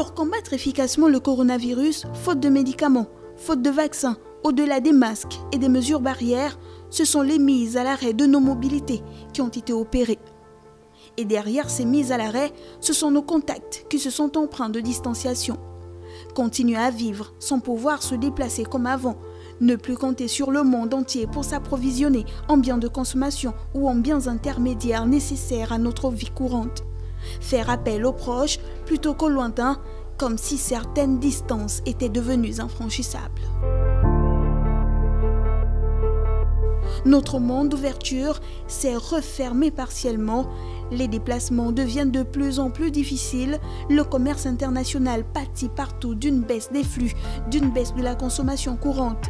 Pour combattre efficacement le coronavirus, faute de médicaments, faute de vaccins, au-delà des masques et des mesures barrières, ce sont les mises à l'arrêt de nos mobilités qui ont été opérées. Et derrière ces mises à l'arrêt, ce sont nos contacts qui se sont empreints de distanciation. Continuer à vivre sans pouvoir se déplacer comme avant, ne plus compter sur le monde entier pour s'approvisionner en biens de consommation ou en biens intermédiaires nécessaires à notre vie courante. Faire appel aux proches plutôt qu'aux lointains, comme si certaines distances étaient devenues infranchissables. Notre monde d'ouverture s'est refermé partiellement, les déplacements deviennent de plus en plus difficiles, le commerce international pâtit partout d'une baisse des flux, d'une baisse de la consommation courante.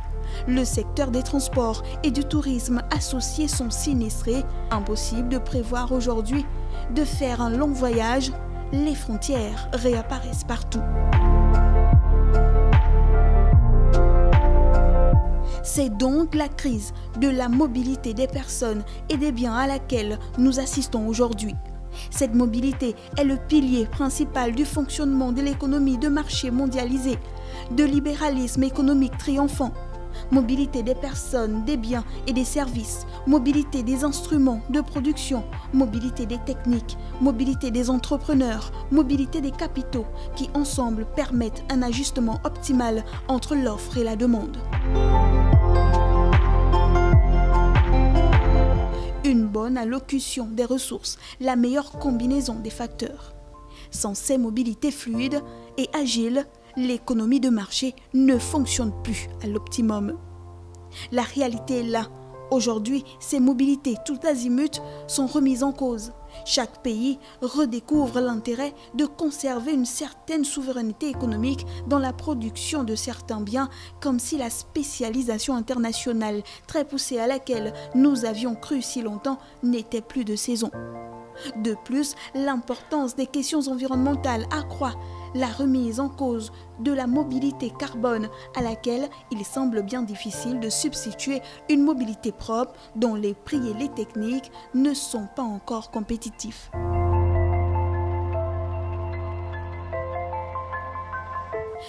Le secteur des transports et du tourisme associés sont sinistrés. Impossible de prévoir aujourd'hui de faire un long voyage, les frontières réapparaissent partout. C'est donc la crise de la mobilité des personnes et des biens à laquelle nous assistons aujourd'hui. Cette mobilité est le pilier principal du fonctionnement de l'économie de marché mondialisée, de libéralisme économique triomphant. Mobilité des personnes, des biens et des services, mobilité des instruments de production, mobilité des techniques, mobilité des entrepreneurs, mobilité des capitaux qui ensemble permettent un ajustement optimal entre l'offre et la demande. Une bonne allocution des ressources, la meilleure combinaison des facteurs. Sans ces mobilités fluides et agiles, l'économie de marché ne fonctionne plus à l'optimum. La réalité est là. Aujourd'hui, ces mobilités tout azimut sont remises en cause. Chaque pays redécouvre l'intérêt de conserver une certaine souveraineté économique dans la production de certains biens, comme si la spécialisation internationale très poussée à laquelle nous avions cru si longtemps n'était plus de saison. De plus, l'importance des questions environnementales accroît la remise en cause de la mobilité carbone à laquelle il semble bien difficile de substituer une mobilité propre dont les prix et les techniques ne sont pas encore compétitifs.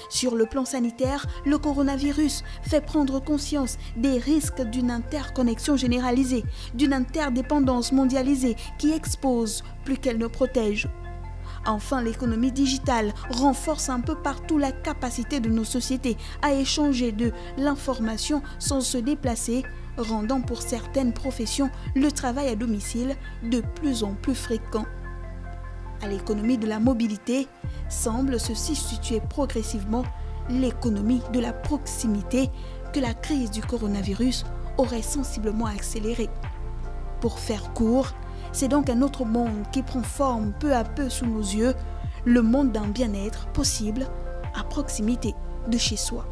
Sur le plan sanitaire, le coronavirus fait prendre conscience des risques d'une interconnexion généralisée, d'une interdépendance mondialisée qui expose plus qu'elle ne protège. Enfin, l'économie digitale renforce un peu partout la capacité de nos sociétés à échanger de l'information sans se déplacer, rendant pour certaines professions le travail à domicile de plus en plus fréquent. À l'économie de la mobilité semble se substituer progressivement l'économie de la proximité que la crise du coronavirus aurait sensiblement accélérée. Pour faire court, c'est donc un autre monde qui prend forme peu à peu sous nos yeux, le monde d'un bien-être possible à proximité de chez soi.